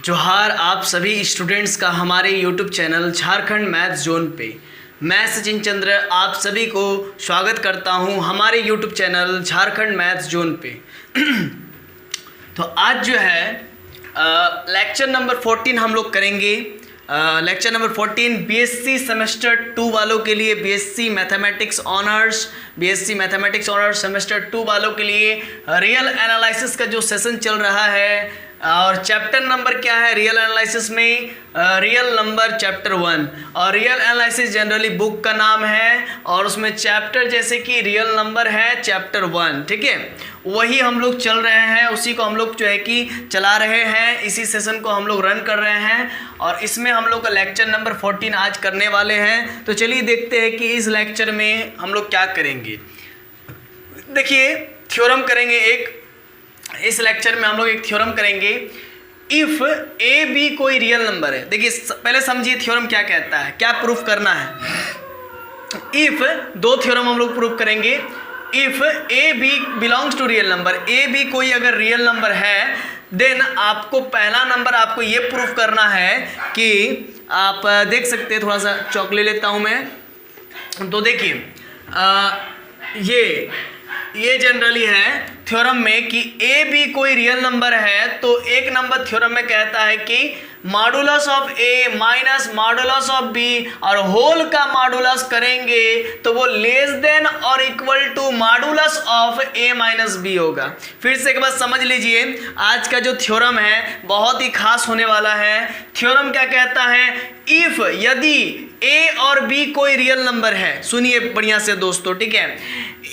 जोहार आप सभी स्टूडेंट्स का हमारे YouTube channel Jharkhand maths zone पे। मैं सचिन चंद्र आप सभी को स्वागत करता हूं हमारे YouTube channel Jharkhand maths zone पे। तो आज जो है लेक्चर नंबर 14 हम लोग करेंगे। लेक्चर नंबर 14 बीएससी सेमेस्टर 2 वालों के लिए, बीएससी मैथमेटिक्स ऑनर्स सेमेस्टर 2 वालों के लिए रियल एनालिसिस का जो सेशन चल रहा है। और चैप्टर नंबर क्या है रियल एनालिसिस में? Real number chapter 1। और रियल एनालिसिस जनरली बुक का नाम है और उसमें चैप्टर जैसे कि रियल नंबर है चैप्टर 1, ठीक है। वही हम लोग चल रहे हैं, उसी को हम लोग जो है कि चला रहे हैं, इसी सेशन को हम लोग रन कर रहे हैं और इसमें हम लोग का लेक्चर नंबर 14 आज करने वाले हैं। तो चलिए देखते हैं कि इस लेक्चर में हम लोग क्या करेंगे। देखिए थ्योरम करेंगे एक, इस लेक्चर में हम लोग एक थ्योरम करेंगे। इफ ए बी कोई रियल नंबर है, देखिए पहले समझिए थ्योरम क्या कहता है, क्या प्रूफ करना है। इफ दो थ्योरम हम लोग प्रूफ करेंगे। If A B belongs to real number, A B कोई अगर रियल नंबर है, देन आपको पहला नंबर आपको ये प्रूफ करना है कि आप देख सकते हैं, थोड़ा सा चॉक ले लेता हूं मैं। तो देखिए ये जनरली है थ्योरम में कि ए बी कोई रियल नंबर है, तो एक नंबर थ्योरम में कहता है कि modulus of A minus modulus of B और होल का मॉडुलस करेंगे तो वो लेस देन और equal to modulus of A minus B होगा। फिर से एक बार समझ लीजिए, आज का जो थ्योरम है बहुत ही खास होने वाला है। थ्योरम क्या कहता है? इफ यदि ए और बी कोई रियल नंबर है, सुनिए बढ़िया से दोस्तों, ठीक है।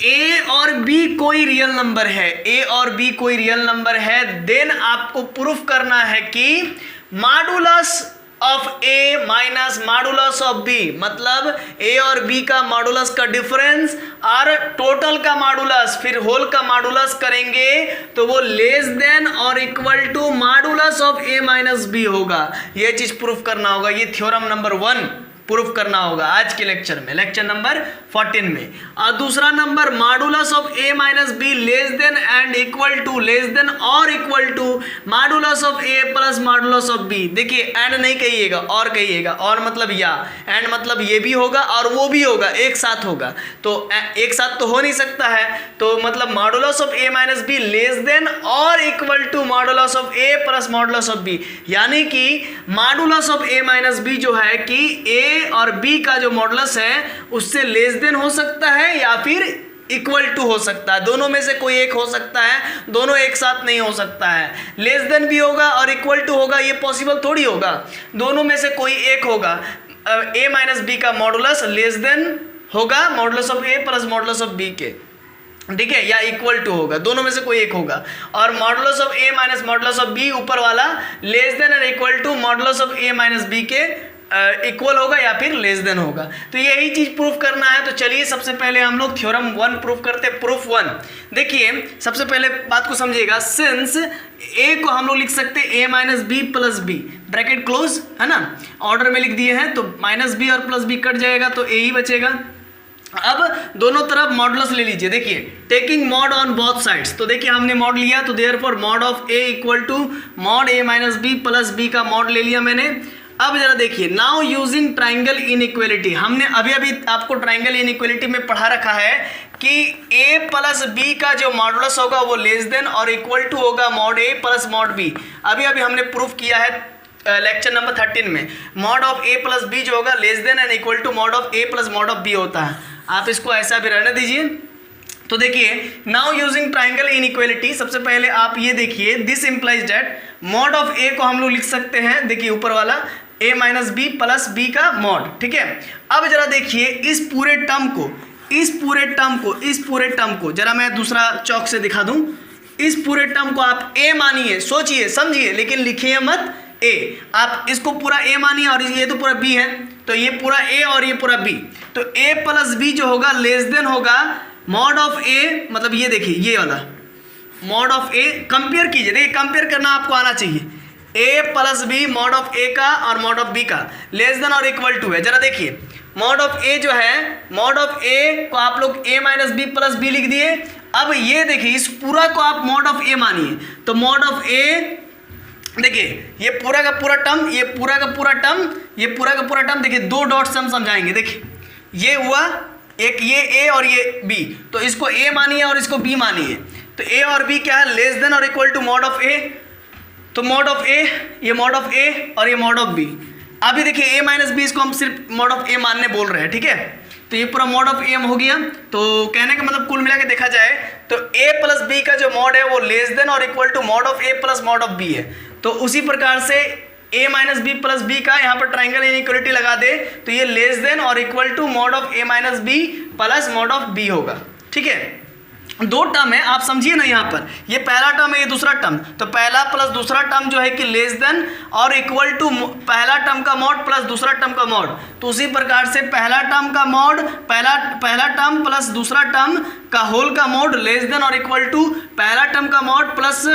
ए और बी कोई रियल नंबर है, ए और बी कोई रियल नंबर है, देन आपको प्रूफ करना है कि modulus of A minus modulus of B, मतलब ए और बी का मॉडुलस का डिफरेंस और टोटल का मॉडुलस, फिर होल का मॉडुलस करेंगे तो वो लेस देन और equal to modulus of A minus B होगा। ये चीज प्रूफ करना होगा, ये थ्योरम नंबर 1 प्रूफ करना होगा आज के लेक्चर में, लेक्चर नंबर 14 में। और दूसरा number modulus of A minus b less than and equal to, less than और equal to modulus of A plus modulus of b. देखिए एंड नहीं कहिएगा, और कहिएगा, और मतलब या, एंड मतलब ये भी होगा और वो भी होगा, एक साथ होगा। तो एक साथ तो हो नहीं सकता है, तो मतलब modulus of A minus b less than और equal to modulus of A plus modulus of b, यानी कि modulus of A minus b जो है कि ए और बी का जो मॉडुलस है उससे लेस देन हो सकता है या फिर इक्वल टू हो सकता है, दोनों में से कोई एक हो सकता है, दोनों एक साथ नहीं हो सकता है। लेस देन भी होगा और इक्वल टू होगा, ये पॉसिबल थोड़ी होगा, दोनों में से कोई एक होगा। ए माइनस बी का मॉडुलस लेस देन होगा modulus of A plus modulus of B के, ठीक है, या इक्वल टू होगा, दोनों में से कोई एक होगा। और modulus of A minus modulus of B ऊपर वाला less than and equal to modulus of A minus B के इक्वल होगा या फिर लेस देन होगा। तो यही चीज प्रूफ करना है। तो चलिए सबसे पहले हम लोग थ्योरम 1 प्रूफ करते हैं। प्रूफ 1 देखिए, सबसे पहले बात को समझिएगा। सिंस ए को हम लोग लिख सकते हैं a minus B plus b, bracket close है ना, ऑर्डर में लिख दिए हैं, तो माइनस बी और प्लस बी कट जाएगा तो ए ही बचेगा। अब दोनों तरफ मॉडुलस ले लीजिए, देखिए taking mod on both sides, तो देखिए हमने मॉड लिया तो therefore mod of A equal to mod A minus B plus B का मॉड ले लिया मैंने। अब जरा देखिए, नाउ यूजिंग ट्राइंगल इनइक्वालिटी, हमने अभी आपको ट्राइंगल इनइक्वालिटी में पढ़ा रखा है कि a प्लस बी का जो मॉडुलस होगा वो लेस देन और इक्वल टू होगा mod A plus mod B. अभी हमने प्रूफ किया है लेक्चर नंबर 13 में, mod of A plus B जो होगा less than and equal to mod of A plus mod of B होता है। आप इसको ऐसा भी रहने दीजिए। तो देखिए नाउ यूजिंग ट्राइंगल इनइक्वालिटी, सबसे पहले आप ये देखिए, this implies that mod of ए को हम लोग लिख सकते हैं, देखिए ऊपर वाला a minus B plus B का मॉड, ठीक है। अब जरा देखिए इस पूरे टर्म को जरा मैं दूसरा चौक से दिखा दूं। इस पूरे टर्म को आप ए मानिए, सोचिए समझिए, लेकिन लिखिए मत ए, आप इसको पूरा ए मानिए और ये तो पूरा बी है, तो ये पूरा ए और ये पूरा बी, तो ए प्लस बी जो होगा लेस देन होगा मॉड ऑफ ए, मतलब ये देखिए ये वाला मॉड ऑफ ए, कंपेयर कीजिए, देखिए कंपेयर करना आपको आना चाहिए। ए plus B mod of A का और मॉड ऑफ बी का लेस देन और इक्वल टू है। जरा देखिए मॉड ऑफ ए जो है, मॉड ऑफ ए को आप लोग ए माइनस बी प्लस बी लिख दिए। अब ये देखिए इस पूरा को आप मॉड ऑफ ए मानिए, तो मॉड ऑफ ए देखिए ये पूरा का पूरा टर्म, ये पूरा का पूरा टर्म, ये पूरा का पूरा टर्म, देखिए दो डॉट से हम समझाएंगे। देखिए ये हुआ एक, ये ए और ये बी, तो इसको ए मानिए और इसको बी मानिए। तो ए और बी क्या है, लेस देन और इक्वल टू मॉड ऑफ ए। तो मॉड ऑफ ए, ये मॉड ऑफ ए और ये मॉड ऑफ बी। अभी देखिए ए माइनस बी, इसको हम सिर्फ मॉड ऑफ ए मानने बोल रहे हैं, ठीक है। तो ये पूरा मॉड ऑफ ए हो गया। तो कहने का मतलब कुल मिला के देखा जाए तो ए प्लस बी का जो मॉड है वो लेस देन और equal to mod of A plus mod of B है। तो उसी प्रकार से A minus B plus B का यहाँ पर ट्राइंगल इनइक्वालिटी लगा दे तो ये लेस देन और equal to mod of A minus B plus mod of B होगा, ठीक है। दो टर्म है, आप समझिए ना, यहाँ पर ये पहला टर्म है, ये दूसरा टर्म। तो पहला प्लस दूसरा टर्म जो है कि लेस देन और इक्वल टू पहला टर्म का मॉड प्लस दूसरा टर्म का मॉड। तो उसी प्रकार से पहला टर्म का मॉड, पहला टर्म प्लस दूसरा टर्म का होल का मॉड लेस देन और इक्वल टू पहला टर्म का मॉड प्लस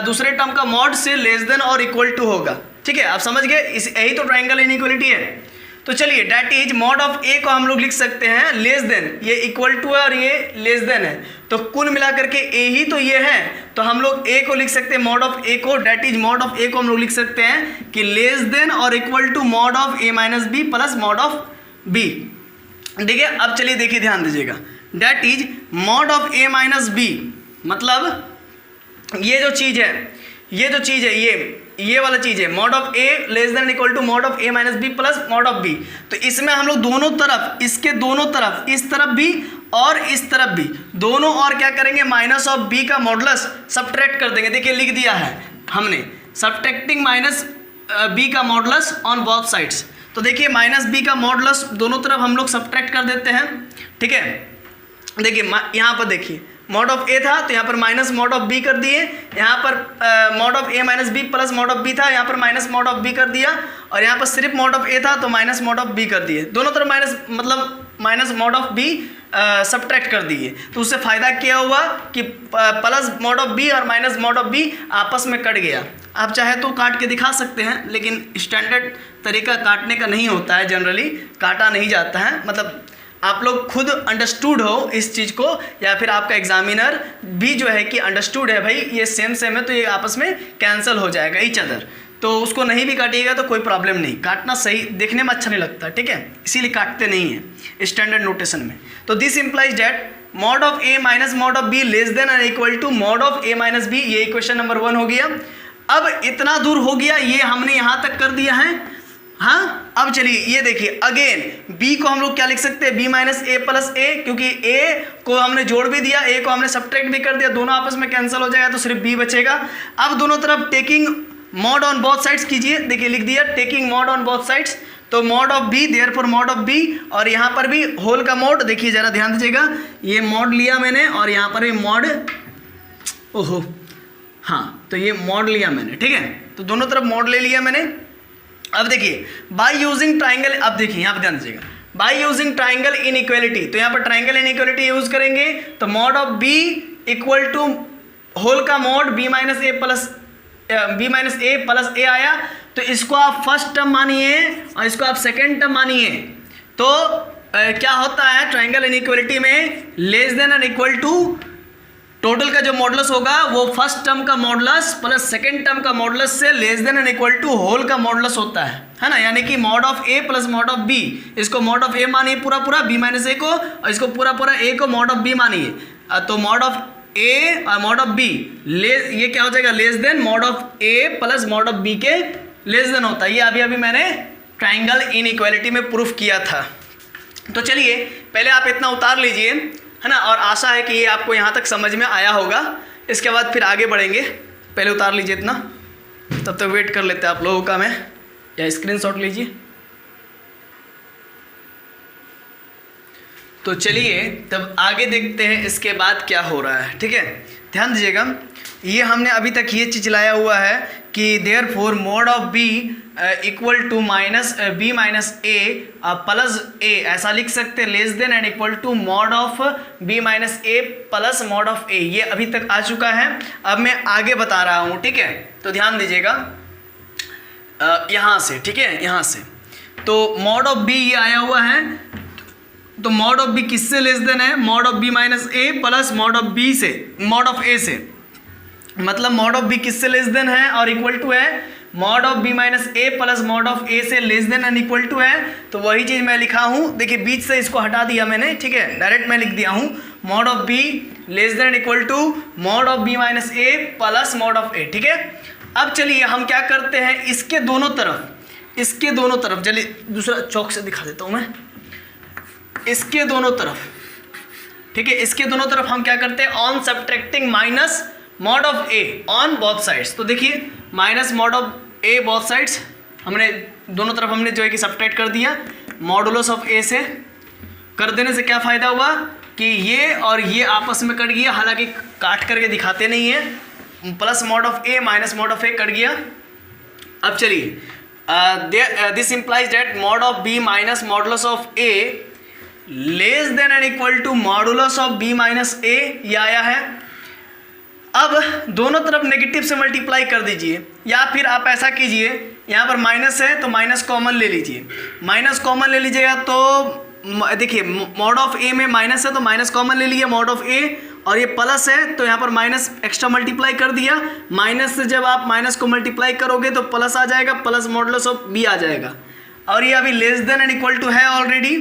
दूसरे टर्म का मॉड से लेस देन और इक्वल टू होगा, ठीक है। आप समझ गए, यही तो ट्राइंगल इनइक्वालिटी है। तो चलिए डेट इज मॉड ऑफ ए को हम लोग लिख सकते हैं लेस देन, ये इक्वल टू है और ये लेस देन है, तो कुल मिलाकर के ए ही तो ये है। तो हम लोग ए को लिख सकते हैं, मॉड ऑफ ए को, डेट इज मॉड ऑफ ए को हम लोग लिख सकते हैं कि लेस देन और equal to mod of A minus B plus mod of B, ठीक है। अब चलिए देखिए, ध्यान दीजिएगा, that is mod of A minus B, मतलब ये जो चीज़ है, ये वाला चीज़ है, mod of A less than equal to mod of A minus B plus mod of B. तो इसमें हम लोग दोनों तरफ, इसके दोनों तरफ, इस तरफ भी और इस तरफ भी, दोनों और क्या करेंगे, माइनस ऑफ बी का मॉडुलस सब्ट्रैक्ट कर देंगे। देखिए लिख दिया है हमने, सब्ट्रैक्टिंग माइनस बी का मॉडुलस ऑन बोथ साइड्स। तो देखिए माइनस बी का मॉडुलस दोनों तरफ हम लोग सब्ट्रैक्ट कर देते हैं, ठीक है। देखिए यहाँ पर देखिए मॉड ऑफ ए था तो यहाँ पर माइनस मॉड ऑफ बी कर दिए, यहाँ पर mod of A minus B plus mod of B था, यहाँ पर माइनस मॉड ऑफ बी कर दिया, और यहाँ पर सिर्फ मॉड ऑफ ए था तो माइनस मॉड ऑफ बी कर दिए। दोनों तरफ माइनस, मतलब minus mod of B subtract कर दिए। तो उससे फ़ायदा क्या हुआ कि प्लस मॉड ऑफ बी और माइनस मॉड ऑफ बी आपस में कट गया। आप चाहे तो काट के दिखा सकते हैं, लेकिन स्टैंडर्ड तरीका काटने का नहीं होता है, जनरली काटा नहीं जाता है। मतलब आप लोग खुद अंडरस्टूड हो इस चीज़ को, या फिर आपका एग्जामिनर भी जो है कि अंडरस्टूड है, भाई ये सेम है तो ये आपस में कैंसिल हो जाएगा ईच अदर, तो उसको नहीं भी काटिएगा तो कोई प्रॉब्लम नहीं। काटना सही, देखने में अच्छा नहीं लगता, ठीक है, इसीलिए काटते नहीं हैं स्टैंडर्ड नोटेशन में। तो this implies that mod of A minus mod of B less than and equal to mod of A minus B, ये इक्वेशन नंबर 1 हो गया। अब इतना दूर हो गया, ये हमने यहाँ तक कर दिया है। हाँ, अब चलिए ये देखिए, अगेन b को हम लोग क्या लिख सकते हैं, b माइनस ए प्लस ए, क्योंकि a को हमने जोड़ भी दिया, a को हमने सब्ट्रैक्ट भी कर दिया, दोनों आपस में कैंसिल हो जाएगा तो सिर्फ b बचेगा। अब दोनों तरफ taking mod on both sides कीजिए, देखिए लिख दिया taking mod on both sides, तो mod of b therefore mod of b, और यहाँ पर भी होल का मॉड, देखिए जरा ध्यान दीजिएगा, ये मॉड लिया मैंने और यहाँ पर भी मॉड, ओहो हाँ, तो ये मॉड लिया मैंने, ठीक है, तो दोनों तरफ मॉड ले लिया मैंने। अब देखिए बाय यूजिंग ट्राइंगल, अब देखिए यहाँ पर ध्यान दीजिएगा, बाय यूजिंग ट्राइंगल इनइक्वालिटी, तो यहाँ पर ट्राइंगल इनइक्वालिटी यूज करेंगे तो mod of b equal to whole का mod b minus A plus A आया, तो इसको आप फर्स्ट टर्म मानिए और इसको आप सेकेंड टर्म मानिए। तो क्या होता है ट्राइंगल इनइक्वालिटी में, less than and equal to total का जो मॉडुलस होगा वो फर्स्ट टर्म का मॉडुलस प्लस सेकंड टर्म का मॉडुलस से less than and equal to whole का मॉडुलस होता है ना, यानी कि mod of A plus mod of B, इसको मॉड ऑफ ए मानिए पूरा बी माइनस ए को, और इसको पूरा ए को मॉड ऑफ बी मानिए, तो मॉड ऑफ ए और मॉड ऑफ बी ये क्या हो जाएगा, less than mod of A plus mod of B के लेस देन होता है। ये अभी मैंने ट्राइंगल इनइक्वालिटी में प्रूफ किया था। तो चलिए पहले आप इतना उतार लीजिए, है ना, और आशा है कि ये आपको यहाँ तक समझ में आया होगा। इसके बाद फिर आगे बढ़ेंगे, पहले उतार लीजिए इतना, तब तक वेट कर लेते हैं आप लोगों का मैं, या स्क्रीनशॉट लीजिए। तो चलिए तब आगे देखते हैं इसके बाद क्या हो रहा है, ठीक है। ध्यान दीजिएगा, ये हमने अभी तक ये चीज लाया हुआ है कि therefore mod of b equal to minus b minus A plus a, ऐसा लिख सकते हैं, less than and equal to mod of b minus A plus mod of a, ये अभी तक आ चुका है। अब मैं आगे बता रहा हूँ, ठीक है, तो ध्यान दीजिएगा यहाँ से, ठीक है, यहाँ से तो मॉड ऑफ बी ये आया हुआ है, तो मॉड ऑफ बी किससे लेस देन है, mod of b minus A plus mod of b से, मॉड ऑफ ए से, मतलब मॉड ऑफ बी किससे लेस देन है और इक्वल टू है mod of b minus A plus mod of ए से less than and equal to है, तो वही चीज़ मैं लिखा हूँ। देखिए बीच से इसको हटा दिया मैंने, ठीक है, डायरेक्ट मैं लिख दिया हूँ mod of B less than equal to mod of b minus A plus mod of a, ठीक है। अब चलिए हम क्या करते हैं, इसके दोनों तरफ चलिए दूसरा चौक से दिखा देता हूँ मैं, इसके दोनों तरफ, ठीक है, इसके दोनों तरफ हम क्या करते हैं, on subtracting minus mod of A on both sides. तो देखिए minus mod of A both sides, हमने दोनों तरफ हमने जो है कि सब्ट्रैक्ट कर दिया। मॉडुलस ऑफ ए से कर देने से क्या फ़ायदा हुआ कि ये और ये आपस में कट गया, हालांकि काट करके दिखाते नहीं है। Plus mod of A minus mod of a cut गया। अब चलिए this implies that mod of b minus modulus of A less than and equal to modulus of b minus a, ये आया है। अब दोनों तरफ नेगेटिव से मल्टीप्लाई कर दीजिए, या फिर आप ऐसा कीजिए, यहाँ पर माइनस है तो माइनस कॉमन ले लीजिए। माइनस कॉमन ले लीजिएगा तो देखिए मॉड ऑफ ए में माइनस है तो माइनस कॉमन ले लिया मॉड ऑफ ए, और ये प्लस है तो यहाँ पर माइनस एक्स्ट्रा मल्टीप्लाई कर दिया। माइनस से जब आप माइनस को मल्टीप्लाई करोगे तो प्लस आ जाएगा, प्लस मॉडुलस ऑफ बी आ जाएगा। और ये अभी less than and equal to है ऑलरेडी,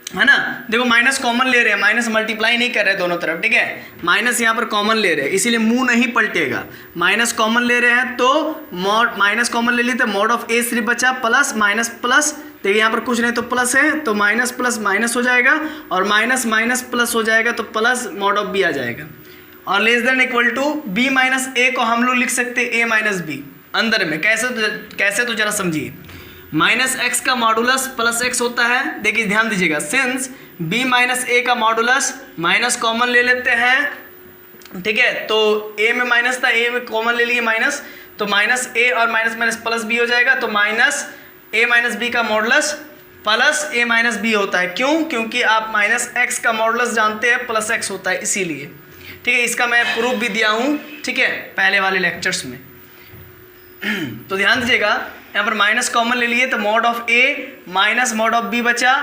है ना। देखो माइनस कॉमन ले रहे हैं, माइनस मल्टीप्लाई नहीं कर रहे दोनों तरफ, ठीक है, माइनस यहाँ पर कॉमन ले रहे हैं, इसीलिए मुंह नहीं पलटेगा। माइनस कॉमन ले रहे हैं तो मॉड माइनस कॉमन ले लिए तो मॉड ऑफ ए सिर्फ बचा, प्लस माइनस प्लस, देखिए यहाँ पर कुछ नहीं तो प्लस है तो माइनस प्लस माइनस हो जाएगा, और माइनस माइनस प्लस हो जाएगा तो प्लस मॉड ऑफ बी आ जाएगा। और less than equal to b minus a को हम लोग लिख सकते हैं ए माइनस बी अंदर में। कैसे तो जरा समझिए, माइनस एक्स का मॉडुलस प्लस एक्स होता है। देखिए ध्यान दीजिएगा, सिंस बी माइनस ए का मॉडुलस माइनस कॉमन ले लेते हैं, ठीक है, तो ए में माइनस था, ए में कॉमन ले लिए माइनस, तो माइनस ए और माइनस माइनस प्लस बी हो जाएगा। तो माइनस ए माइनस बी का मॉडुलस प्लस ए माइनस बी होता है। क्यों? क्योंकि आप माइनस एक्स का मॉडुलस जानते हैं प्लस एक्स होता है, इसीलिए, ठीक है। इसका मैं प्रूफ भी दिया हूँ, ठीक है, पहले वाले लेक्चर्स में। तो ध्यान दीजिएगा, यहाँ पर माइनस कॉमन ले लिए तो mod of A minus mod of B बचा,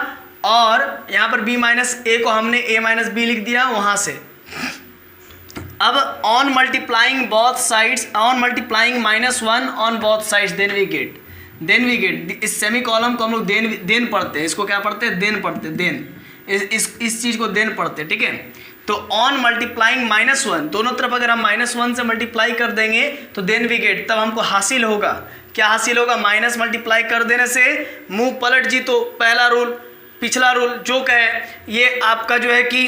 और यहाँ पर बी माइनस ए को हमने ए माइनस बी लिख दिया वहाँ से। अब on multiplying both sides, on multiplying minus one on both sides, then we get इस सेमी कॉलम को हम लोग देन पढ़ते हैं, इसको क्या पढ़ते हैं, देन पढ़ते हैं, देन इस चीज़ को देन पढ़ते हैं, ठीक है। तो ऑन मल्टीप्लाइंग माइनस वन, दोनों तरफ अगर हम माइनस वन से मल्टीप्लाई कर देंगे तो देन वी गेट, तब हमको हासिल होगा, क्या हासिल होगा, माइनस मल्टीप्लाई कर देने से मुंह पलट जी। तो पहला रूल, पिछला रूल जो कहे ये आपका जो है कि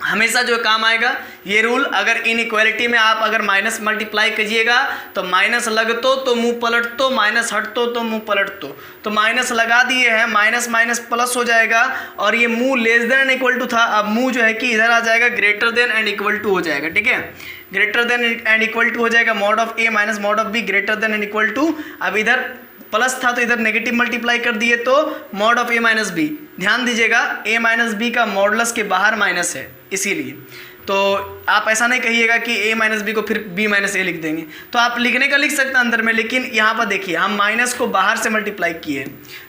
हमेशा जो काम आएगा ये रूल। अगर इनइक्वालिटी में आप अगर माइनस मल्टीप्लाई कीजिएगा तो माइनस लगतो तो मुंह पलटतो, माइनस हटतो तो मुंह पलटतो। तो माइनस लगा दिए हैं, माइनस माइनस प्लस हो जाएगा, और ये मुंह less than and equal to था, अब मुंह जो है कि इधर आ जाएगा, greater than and equal to हो जाएगा, ठीक है। Greater than and equal to हो जाएगा, mod of A minus mod of B greater than and equal to. अब इधर प्लस था तो इधर नेगेटिव मल्टीप्लाई कर दिए तो mod of A minus B. ध्यान दीजिएगा, ए माइनस बी का मॉडुलस के बाहर माइनस है, इसीलिए। तो आप ऐसा नहीं कहिएगा कि ए माइनस बी को फिर बी माइनस ए लिख देंगे, तो आप लिखने का लिख सकते हैं अंदर में, लेकिन यहाँ पर देखिए हम माइनस को बाहर से मल्टीप्लाई किए,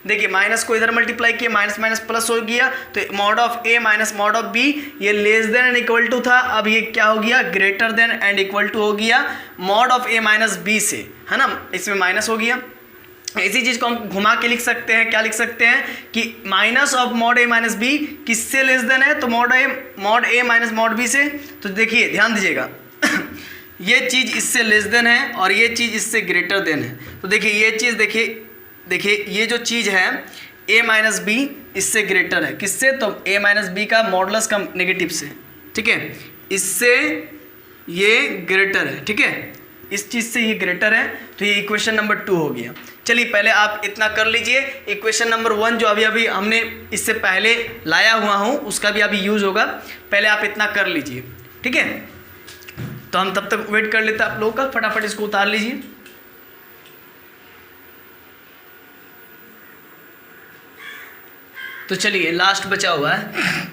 देखिए माइनस को इधर मल्टीप्लाई किए, माइनस माइनस प्लस हो गया, तो mod of A minus mod of b, ये less than and equal to था, अब ये क्या हो गया, greater than and equal to हो गया mod of A minus B से, है ना, इसमें माइनस हो गया। इसी चीज़ को हम घुमा के लिख सकते हैं, क्या लिख सकते हैं कि minus of mod A minus B किससे लेस देन है, तो mod A minus mod B से। तो देखिए ध्यान दीजिएगा ये चीज़ इससे लेस देन है और ये चीज़ इससे ग्रेटर देन है। तो देखिए ये चीज़ देखिए ये जो चीज़ है ए माइनस बी इससे ग्रेटर है, किससे, तो ए माइनस बी का मॉडुलस का नेगेटिव से, ठीक है, इससे ये ग्रेटर है, ठीक है, इस चीज़ से ये ग्रेटर है। तो ये इक्वेशन नंबर 2 हो गया। चलिए पहले आप इतना कर लीजिए। इक्वेशन नंबर 1 जो अभी हमने इससे पहले लाया हुआ हूँ उसका भी अभी यूज़ होगा, पहले आप इतना कर लीजिए, ठीक है। तो हम तब तक वेट कर लेते हैं आप लोगों का, फटाफट इसको उतार लीजिए। तो चलिए लास्ट बचा हुआ है,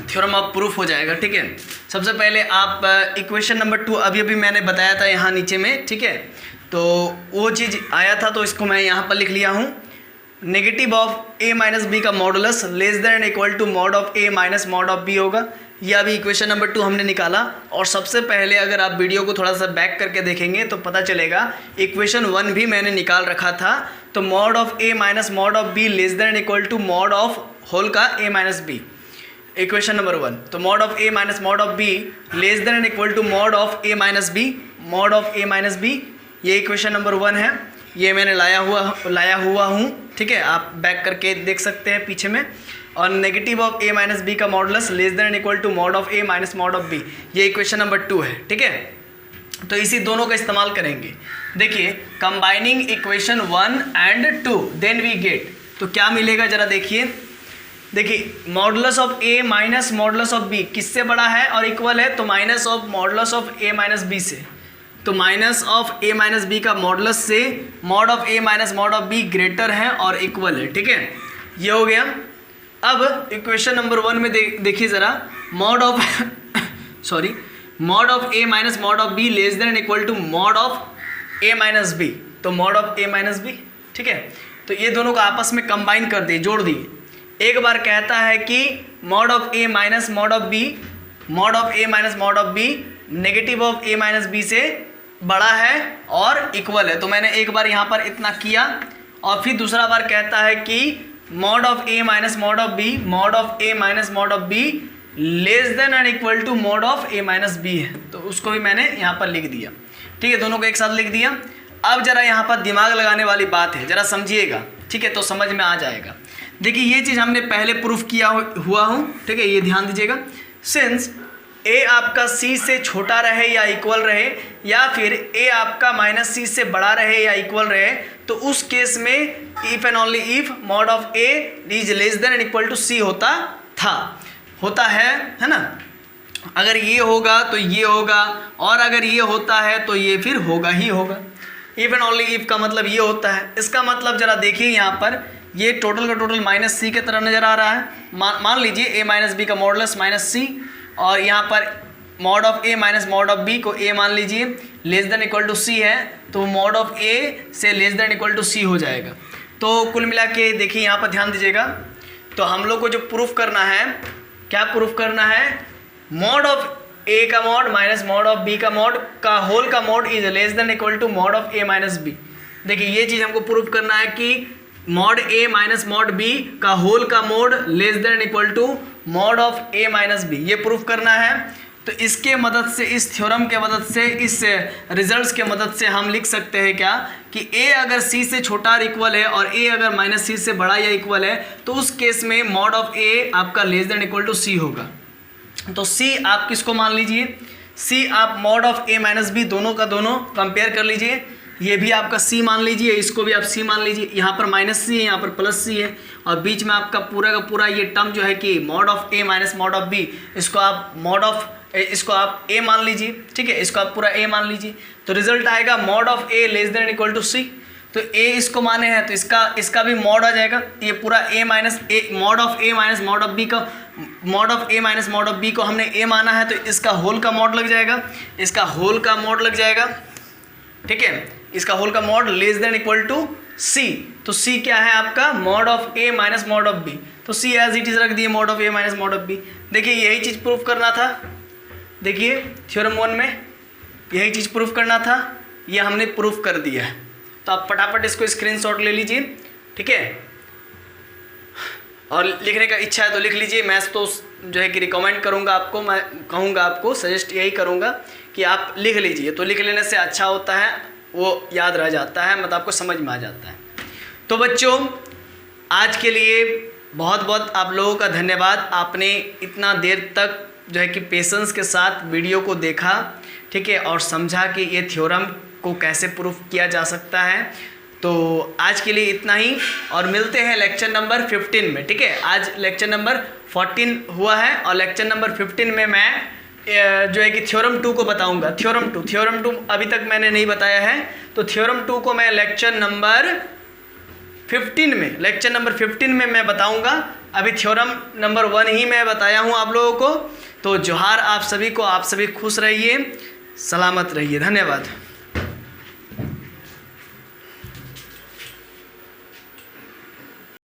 थ्योरम ऑफ प्रूफ हो जाएगा, ठीक है। सबसे पहले आप इक्वेशन नंबर 2 अभी मैंने बताया था यहाँ नीचे में, ठीक है, तो वो चीज़ आया था तो इसको मैं यहाँ पर लिख लिया हूँ। Negative of A minus B का modulus less than equal to mod of A minus mod of B होगा। ये अभी इक्वेशन नंबर 2 हमने निकाला। और सबसे पहले अगर आप वीडियो को थोड़ा सा बैक करके देखेंगे तो पता चलेगा इक्वेशन 1 भी मैंने निकाल रखा था। तो mod of A minus mod of B less than equal to mod of whole का A minus B, equation number 1। तो mod of A minus mod of B less than equal to mod of A minus B, mod of A minus B, ये equation number 1 है। ये मैंने लाया हुआ हूँ, ठीक है, आप बैक करके देख सकते हैं पीछे में। और negative of A minus B का modulus less than equal to mod of A minus mod of b, ये इक्वेशन नंबर 2 है, ठीक है। तो इसी दोनों का इस्तेमाल करेंगे। देखिए combining equation 1 and 2 then we get, तो क्या मिलेगा जरा देखिए। देखिए modulus of A minus modulus of B किससे बड़ा है और इक्वल है, तो minus of modulus of A minus B से। तो minus of A minus B का मॉडुलस से mod of A minus mod of B greater है और इक्वल है, ठीक है, ये हो गया। अब इक्वेशन नंबर 1 में देखिए ज़रा, mod of sorry mod of A minus mod of B less than equal to mod of A minus b, तो mod of A minus b, ठीक है। तो ये दोनों को आपस में कंबाइन कर दिए, जोड़ दिए। एक बार कहता है कि mod of A minus mod of B, mod of A minus mod of B negative of A minus B से बड़ा है और इक्वल है। तो मैंने एक बार यहाँ पर इतना किया और फिर दूसरा बार कहता है कि mod of A minus mod of B, mod of A minus mod of B less than and equal to mod of A minus B है, तो उसको भी मैंने यहाँ पर लिख दिया, ठीक है, दोनों को एक साथ लिख दिया। अब जरा यहाँ पर दिमाग लगाने वाली बात है, जरा समझिएगा, ठीक है, तो समझ में आ जाएगा। देखिए ये चीज़ हमने पहले प्रूफ किया हुआ हूँ, ठीक है, ये ध्यान दीजिएगा। सिंस ए आपका सी से छोटा रहे या इक्वल रहे, या फिर ए आपका माइनस सी से बड़ा रहे या इक्वल रहे, तो उस केस में if and only if mod of a is less than and equal to c होता है ना। अगर ये होगा तो ये होगा, और अगर ये होता है तो ये फिर होगा ही होगा। इफ एंड ओनली इफ का मतलब ये होता है। इसका मतलब जरा देखिए यहाँ पर, ये टोटल का टोटल माइनस सी की तरह नज़र आ रहा है। मान लीजिए ए माइनस बी का मॉडुलस माइनस सी, और यहाँ पर mod of A minus mod of B को ए मान लीजिए, less than equal to C है, तो मॉड ऑफ ए से less than equal to C हो जाएगा। तो कुल मिला के देखिए यहाँ पर ध्यान दीजिएगा। तो हम लोग को जो प्रूफ करना है, क्या प्रूफ करना है, मॉड ऑफ ए का mod minus mod of B का मॉड का होल का mod is less than equal to mod of A minus B. देखिए ये चीज़ हमको प्रूफ करना है कि mod A minus mod B का होल का mod less than equal to mod of A minus B, ये प्रूफ करना है। तो इसके मदद से, इस थ्योरम के मदद से, इस रिजल्ट्स के मदद से हम लिख सकते हैं क्या, कि ए अगर सी से छोटा और इक्वल है और ए अगर माइनस सी से बड़ा या इक्वल है, तो उस केस में मॉड ऑफ ए आपका less than equal to C होगा। तो सी आप किसको मान लीजिए, सी आप mod of A minus B दोनों का दोनों कंपेयर कर लीजिए। ये भी आपका सी मान लीजिए, इसको भी आप सी मान लीजिए। यहाँ पर माइनस सी है, यहाँ पर प्लस सी है, और बीच में आपका पूरा का पूरा ये टर्म जो है कि mod of A minus mod of B, इसको आप ए मान लीजिए, ठीक है, इसको आप पूरा ए मान लीजिए। तो रिजल्ट आएगा mod of A less than equal to c. तो ए इसको माने हैं तो इसका भी मॉड आ जाएगा। ये पूरा a minus a, mod of A minus mod of B का, mod of A minus mod of B को हमने ए माना है, तो इसका होल का मॉड लग जाएगा, इसका होल का मॉड लग जाएगा, ठीक है, इसका होल का mod less than equal to c. तो सी क्या है आपका, mod of A minus mod of B. तो सी एज इट इज रख दिए, mod of A minus mod of b. देखिए यही चीज़ प्रूफ करना था। देखिए थ्योरम 1 में यही चीज़ प्रूफ करना था, ये हमने प्रूफ कर दिया है। तो आप फटाफट इसको स्क्रीनशॉट ले लीजिए, ठीक है, और लिखने का इच्छा है तो लिख लीजिए। मैं तो जो है कि रिकमेंड करूँगा आपको, मैं कहूँगा आपको, सजेस्ट यही करूँगा कि आप लिख लीजिए। तो लिख लेने से अच्छा होता है, वो याद रह जाता है, मतलब आपको समझ में आ जाता है। तो बच्चों आज के लिए बहुत बहुत आप लोगों का धन्यवाद। आपने इतना देर तक जो है कि पेशेंस के साथ वीडियो को देखा, ठीक है, और समझा कि ये थ्योरम को कैसे प्रूफ किया जा सकता है। तो आज के लिए इतना ही, और मिलते हैं लेक्चर नंबर 15 में, ठीक है। आज लेक्चर नंबर 14 हुआ है और लेक्चर नंबर 15 में मैं जो है कि थ्योरम 2 को बताऊंगा। थ्योरम 2 अभी तक मैंने नहीं बताया है, तो थ्योरम 2 को मैं लेक्चर नंबर 15 में मैं बताऊंगा। अभी थ्योरम नंबर 1 ही मैं बताया हूं आप लोगों को। तो जोहार आप सभी को, आप सभी खुश रहिए, सलामत रहिए, धन्यवाद।